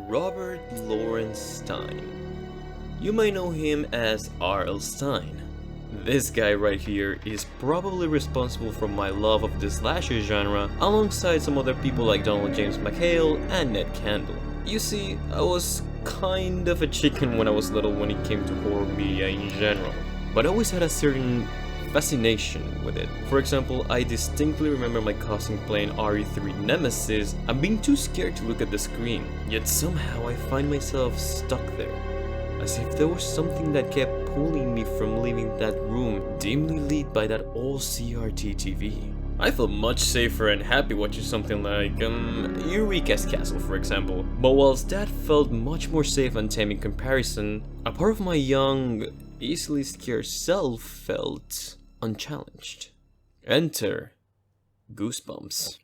Robert Lawrence Stein. You might know him as R.L. Stein. This guy right here is probably responsible for my love of the slasher genre alongside some other people like Donald James McHale and Ned Campbell. You see, I was kind of a chicken when I was little when it came to horror media in general, but I always had a certain fascination with it. For example, I distinctly remember my cousin playing RE3 Nemesis and being too scared to look at the screen, yet somehow I find myself stuck there, as if there was something that kept pulling me from leaving that room dimly lit by that old CRT TV. I felt much safer and happy watching something like Eureka's Castle, for example, but whilst that felt much more safe and tame in comparison, a part of my young, easily scared self felt unchallenged. Enter Goosebumps.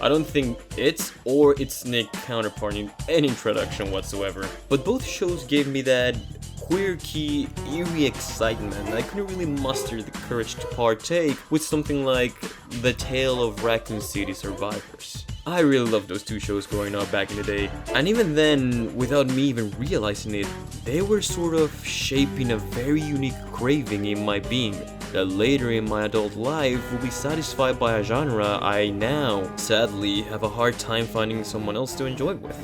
I don't think it's or its Nick counterpart in any introduction whatsoever, but both shows gave me that quirky, eerie excitement I couldn't really muster the courage to partake with something like The Tale of Raccoon City Survivors. I really loved those two shows growing up back in the day, and even then, without me even realizing it, they were sort of shaping a very unique craving in my being that later in my adult life will be satisfied by a genre I now, sadly, have a hard time finding someone else to enjoy with.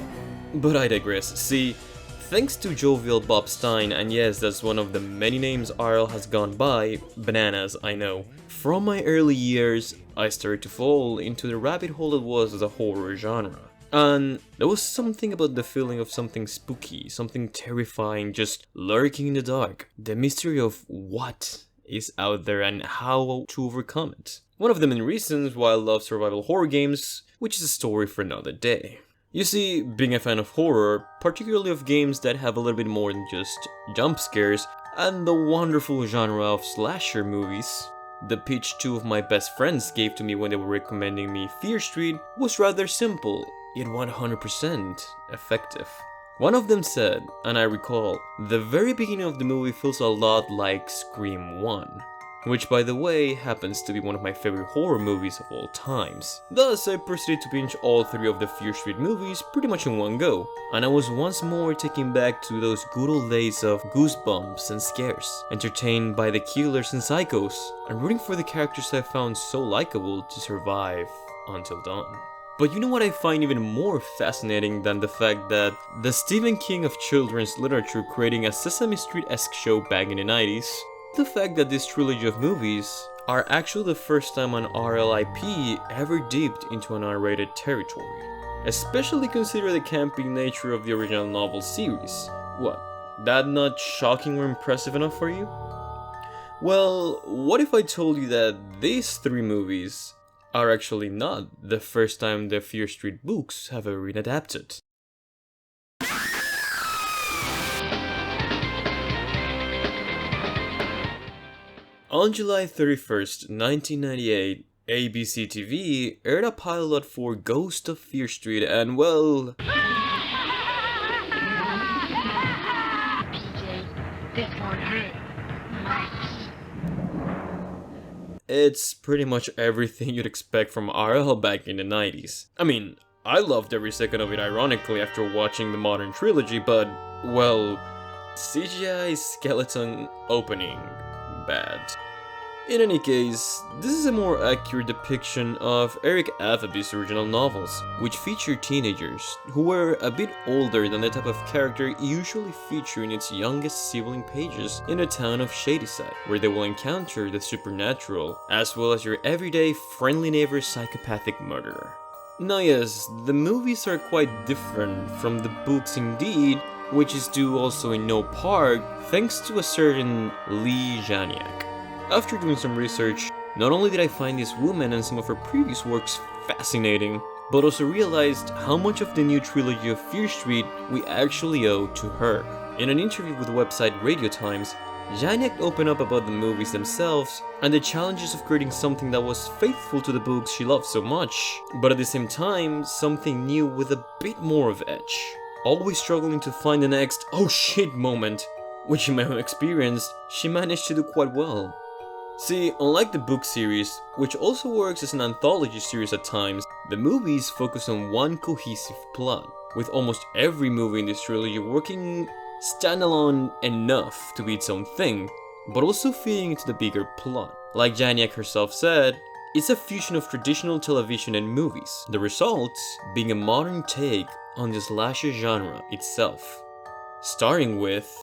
But I digress. See, thanks to jovial Bob Stein, and yes, that's one of the many names RL has gone by, bananas, I know. From my early years, I started to fall into the rabbit hole that was the horror genre. And there was something about the feeling of something spooky, something terrifying, just lurking in the dark. The mystery of what is out there and how to overcome it. One of the main reasons why I love survival horror games, which is a story for another day. You see, being a fan of horror, particularly of games that have a little bit more than just jump scares, and the wonderful genre of slasher movies, the pitch two of my best friends gave to me when they were recommending me Fear Street was rather simple, yet 100% effective. One of them said, and I recall, the very beginning of the movie feels a lot like Scream 1, which by the way happens to be one of my favorite horror movies of all times. Thus, I proceeded to binge all three of the Fear Street movies pretty much in one go, and I was once more taken back to those good old days of goosebumps and scares, entertained by the killers and psychos, and rooting for the characters I found so likable to survive until dawn. But you know what I find even more fascinating than the fact that the Stephen King of children's literature creating a Sesame Street-esque show back in the 90s? The fact that this trilogy of movies are actually the first time an RLIP ever dipped into an R-rated territory. Especially consider the camping nature of the original novel series. What, that not shocking or impressive enough for you? Well, what if I told you that these three movies are actually not the first time the Fear Street books have ever been adapted? On July 31st, 1998, ABC TV aired a pilot for Ghost of Fear Street and well... This won't hurt much. It's pretty much everything you'd expect from RL back in the 90s. I mean, I loved every second of it ironically after watching the modern trilogy, but, well, CGI skeleton opening, bad. In any case, this is a more accurate depiction of Eric Avaby's original novels, which feature teenagers who were a bit older than the type of character usually featured in its youngest sibling pages in the town of Shadyside, where they will encounter the supernatural, as well as your everyday friendly neighbor psychopathic murderer. Now yes, the movies are quite different from the books indeed, which is due also in no part thanks to a certain Lee Janiak. After doing some research, not only did I find this woman and some of her previous works fascinating, but also realized how much of the new trilogy of Fear Street we actually owe to her. In an interview with the website Radio Times, Janiak opened up about the movies themselves and the challenges of creating something that was faithful to the books she loved so much, but at the same time, something new with a bit more of edge. Always struggling to find the next oh shit moment, which in my own experience, she managed to do quite well. See, unlike the book series, which also works as an anthology series at times, the movies focus on one cohesive plot, with almost every movie in this trilogy working standalone enough to be its own thing, but also feeding into the bigger plot. Like Janiak herself said, it's a fusion of traditional television and movies, the result being a modern take on the slasher genre itself. Starting with...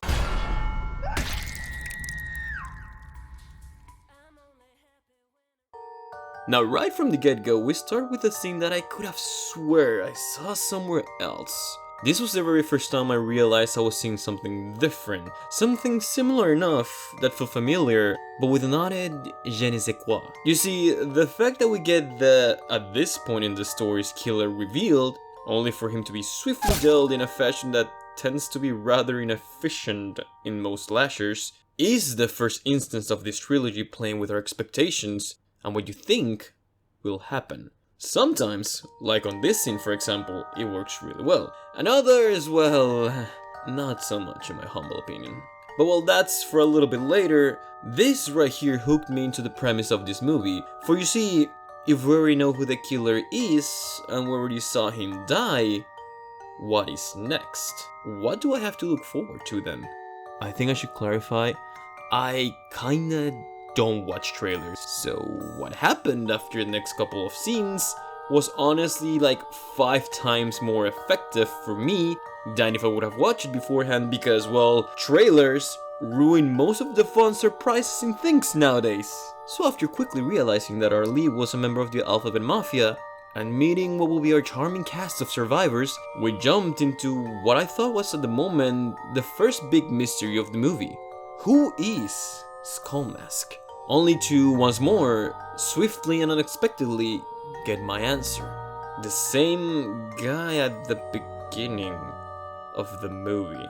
Now, right from the get-go, we start with a scene that I could have swear I saw somewhere else. This was the very first time I realized I was seeing something different, something similar enough that felt familiar, but with an added je ne sais quoi. You see, the fact that we get the, at this point in the story's killer revealed, only for him to be swiftly dealt in a fashion that tends to be rather inefficient in most slashers, is the first instance of this trilogy playing with our expectations and what you think will happen. Sometimes, like on this scene for example, it works really well. And others, well, not so much in my humble opinion. But well, that's for a little bit later. This right here hooked me into the premise of this movie. For you see, if we already know who the killer is, and we already saw him die, what is next? What do I have to look forward to then? I think I should clarify, I kinda don't watch trailers, so what happened after the next couple of scenes was honestly like 5 times more effective for me than if I would have watched it beforehand, because, well, trailers ruin most of the fun surprises in things nowadays. So after quickly realizing that our lead was a member of the Alphabet Mafia, and meeting what will be our charming cast of survivors, we jumped into what I thought was at the moment the first big mystery of the movie. Who is Skull Mask? Only to, once more, swiftly and unexpectedly, get my answer. The same guy at the beginning of the movie.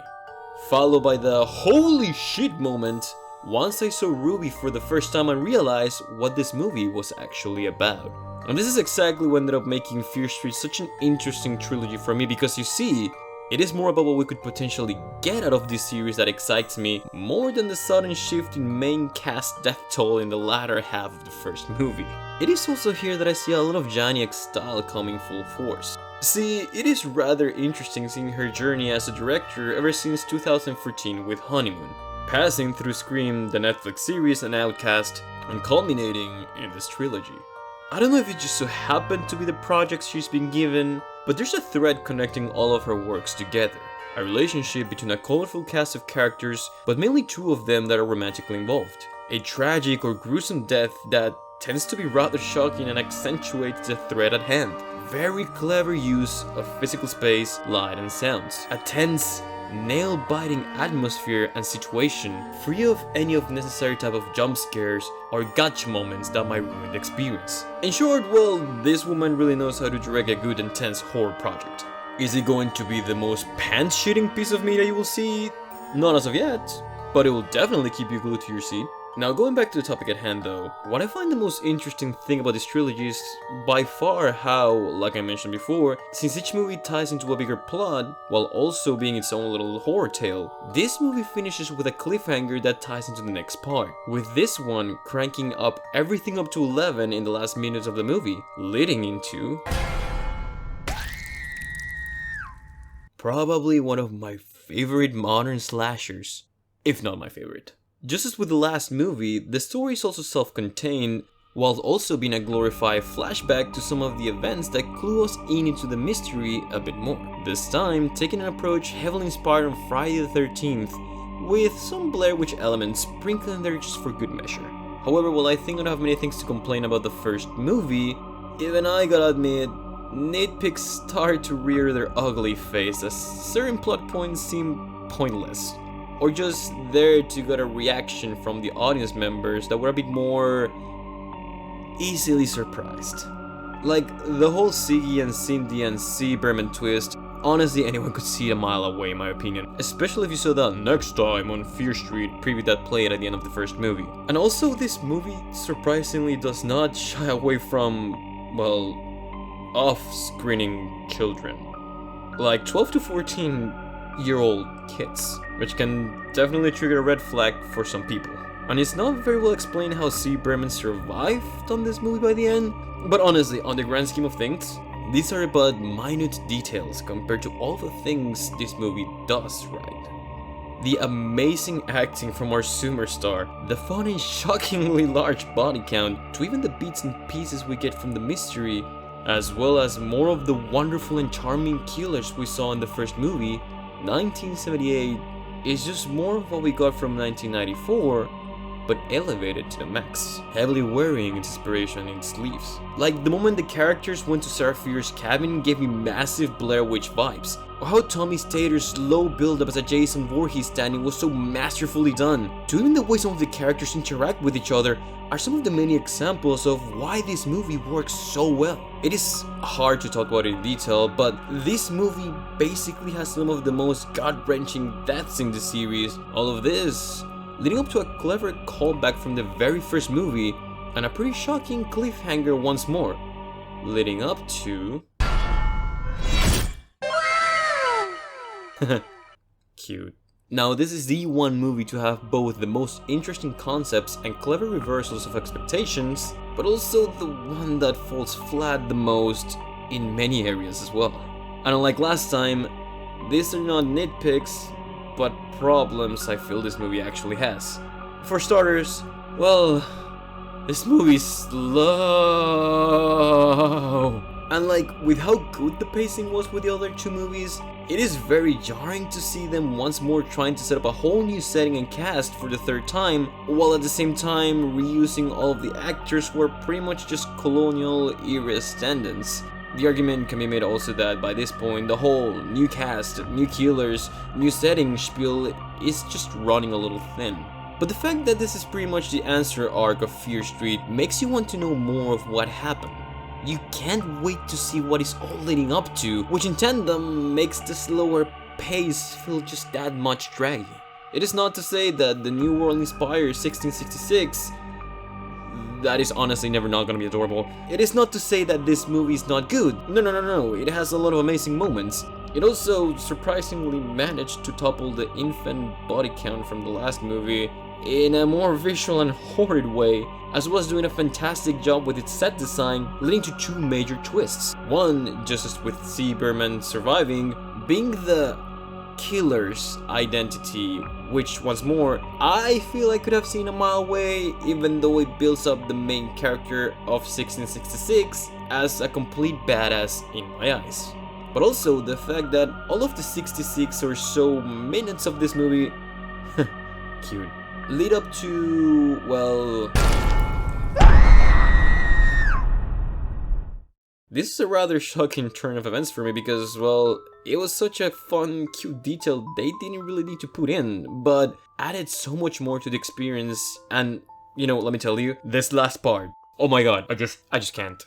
Followed by the holy shit moment once I saw Ruby for the first time and realized what this movie was actually about. And this is exactly what ended up making Fear Street such an interesting trilogy for me, because you see, it is more about what we could potentially get out of this series that excites me more than the sudden shift in main cast death toll in the latter half of the first movie. It is also here that I see a lot of Janiak's style coming full force. See, it is rather interesting seeing her journey as a director ever since 2014 with Honeymoon, passing through Scream, the Netflix series, and Outcast, and culminating in this trilogy. I don't know if it just so happened to be the projects she's been given, but there's a thread connecting all of her works together. A relationship between a colorful cast of characters, but mainly 2 of them that are romantically involved. A tragic or gruesome death that tends to be rather shocking and accentuates the thread at hand. Very clever use of physical space, light and sounds. A tense, nail-biting atmosphere and situation, free of any of necessary type of jump scares or gotcha moments that might ruin the experience. In short, well, this woman really knows how to direct a good intense horror project. Is it going to be the most pants-shitting piece of media you will see? Not as of yet, but it will definitely keep you glued to your seat. Now, going back to the topic at hand though, what I find the most interesting thing about this trilogy is by far how, like I mentioned before, since each movie ties into a bigger plot, while also being its own little horror tale, this movie finishes with a cliffhanger that ties into the next part, with this one cranking up everything up to 11 in the last minutes of the movie, leading into... probably one of my favorite modern slashers, if not my favorite. Just as with the last movie, the story is also self-contained, while also being a glorified flashback to some of the events that clue us in into the mystery a bit more. This time, taking an approach heavily inspired on Friday the 13th, with some Blair Witch elements sprinkled in there just for good measure. However, while I think I don't have many things to complain about the first movie, even I gotta admit, nitpicks start to rear their ugly face as certain plot points seem pointless, or just there to get a reaction from the audience members that were a bit more easily surprised. Like the whole Siggy and Cindy and Berman twist, honestly anyone could see it a mile away in my opinion, especially if you saw that next time on Fear Street preview that played at the end of the first movie. And also this movie surprisingly does not shy away from, well, off-screening children. Like 12 to 14-year-old kids, which can definitely trigger a red flag for some people. And it's not very well explained how Berman survived on this movie by the end, but honestly, on the grand scheme of things, these are but minute details compared to all the things this movie does right. The amazing acting from our superstar, the fun and shockingly large body count, to even the bits and pieces we get from the mystery, as well as more of the wonderful and charming killers we saw in the first movie, 1978 is just more of what we got from 1994, but elevated to the max, heavily wearing its inspiration in its sleeves. Like, the moment the characters went to Sarah Fierce's cabin gave me massive Blair Witch vibes, or how Tommy Stater's slow build-up as a Jason Voorhees standing was so masterfully done, to even the way some of the characters interact with each other are some of the many examples of why this movie works so well. It is hard to talk about it in detail, but this movie basically has some of the most gut-wrenching deaths in the series. All of this leading up to a clever callback from the very first movie, and a pretty shocking cliffhanger once more, leading up to... Cute. Now, this is the one movie to have both the most interesting concepts and clever reversals of expectations, but also the one that falls flat the most in many areas as well. And unlike last time, these are not nitpicks, but problems I feel this movie actually has. For starters, well, this movie's slow. And like, with how good the pacing was with the other two movies, it is very jarring to see them once more trying to set up a whole new setting and cast for the third time, while at the same time reusing all of the actors who are pretty much just colonial era stand-ins. The argument can be made also that by this point, the whole new cast, new killers, new setting spiel is just running a little thin. But the fact that this is pretty much the answer arc of Fear Street makes you want to know more of what happened. You can't wait to see what is all leading up to, which in tandem makes the slower pace feel just that much draggy. It is not to say that the New World inspired 1666 that is honestly never not gonna be adorable. It is not to say that this movie is not good. No. It has a lot of amazing moments. It also surprisingly managed to topple the infant body count from the last movie in a more visual and horrid way, as well as doing a fantastic job with its set design, leading to two major twists. One, just as with Berman surviving, being the killer's identity, which once more, I feel I could have seen a mile away, even though it builds up the main character of 1666 as a complete badass in my eyes. But also the fact that all of the 66 or so minutes of this movie, cute, lead up to, well... This is a rather shocking turn of events for me because, well, it was such a fun, cute detail they didn't really need to put in, but added so much more to the experience, and, you know, let me tell you, this last part, oh my god, I just can't.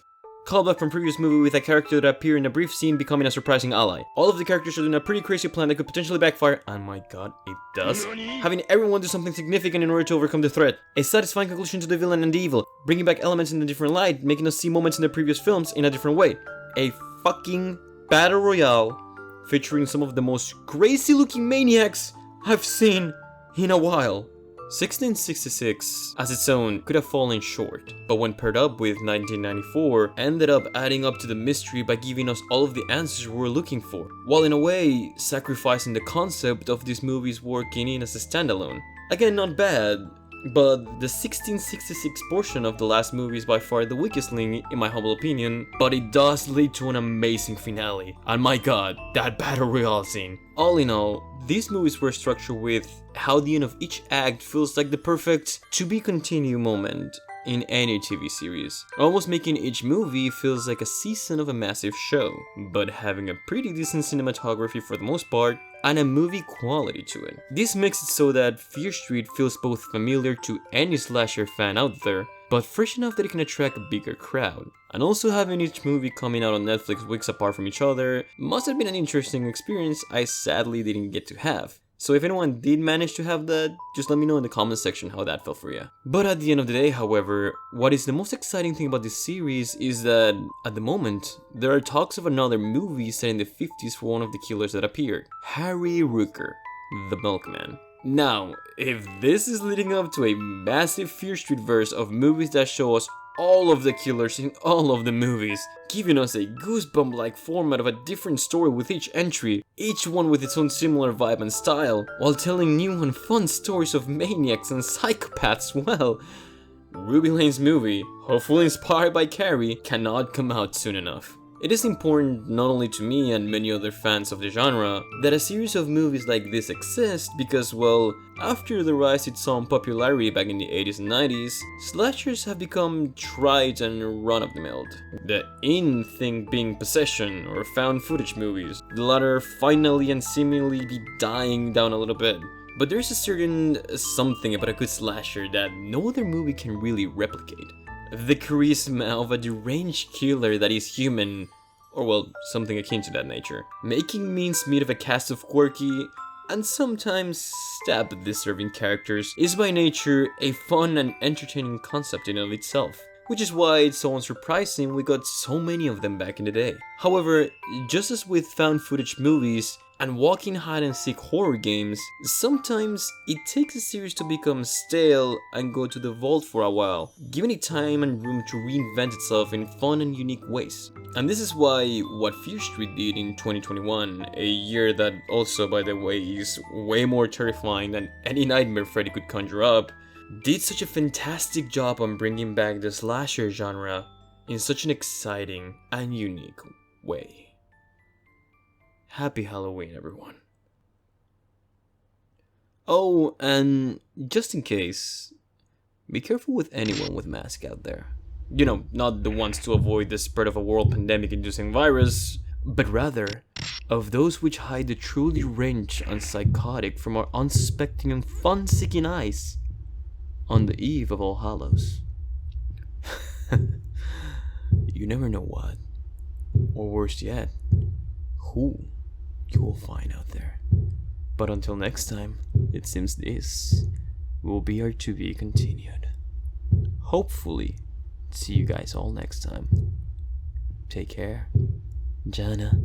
Callback from previous movie with a character that appeared in a brief scene becoming a surprising ally. All of the characters are doing a pretty crazy plan that could potentially backfire, and my god, it does. Having everyone do something significant in order to overcome the threat. A satisfying conclusion to the villain and the evil, bringing back elements in a different light, making us see moments in the previous films in a different way. A fucking battle royale featuring some of the most crazy looking maniacs I've seen in a while. 1666 as its own could have fallen short, but when paired up with 1994, ended up adding up to the mystery by giving us all of the answers we were looking for, while in a way sacrificing the concept of these movies working in as a standalone. Again, not bad, but the 1666 portion of the last movie is by far the weakest link in my humble opinion, but it does lead to an amazing finale, and my god, that battle royale scene. All in all, these movies were structured with how the end of each act feels like the perfect to-be-continue moment in any TV series, almost making each movie feels like a season of a massive show, but having a pretty decent cinematography for the most part, and a movie quality to it. This makes it so that Fear Street feels both familiar to any slasher fan out there, but fresh enough that it can attract a bigger crowd. And also having each movie coming out on Netflix weeks apart from each other must have been an interesting experience I sadly didn't get to have. So if anyone did manage to have that, just let me know in the comment section how that felt for you. But at the end of the day, however, what is the most exciting thing about this series is that, at the moment, there are talks of another movie set in the 50s for one of the killers that appeared, Harry Rooker, the Milkman. Now, if this is leading up to a massive Fear Street verse of movies that show us all of the killers in all of the movies, giving us a goosebump-like format of a different story with each entry, each one with its own similar vibe and style, while telling new and fun stories of maniacs and psychopaths, well, Ruby Lane's movie, hopefully inspired by Carrie, cannot come out soon enough. It is important not only to me and many other fans of the genre that a series of movies like this exist because, well, after the rise it saw in popularity back in the 80s and 90s, slashers have become tried and run-of-the-mill. The in thing being possession or found footage movies, the latter finally and seemingly be dying down a little bit. But there's a certain something about a good slasher that no other movie can really replicate. The charisma of a deranged killer that is human, or well, something akin to that nature. Making mincemeat of a cast of quirky, and sometimes stab-deserving characters is by nature a fun and entertaining concept in and of itself. Which is why it's so unsurprising we got so many of them back in the day. However, just as with found footage movies and walking hide-and-seek horror games, sometimes it takes a series to become stale and go to the vault for a while, giving it time and room to reinvent itself in fun and unique ways. And this is why what Fear Street did in 2021, a year that also, by the way, is way more terrifying than any nightmare Freddy could conjure up, did such a fantastic job on bringing back the slasher genre in such an exciting and unique way. Happy Halloween, everyone. Oh, and just in case, be careful with anyone with mask out there. You know, not the ones to avoid the spread of a world pandemic-inducing virus, but rather of those which hide the truly wrench and psychotic from our unsuspecting and fun-seeking eyes on the eve of All Hallows. You never know what, or worse yet, who you will find out there. But until next time, it seems this will be our to be continued. Hopefully, see you guys all next time. Take care. Jana.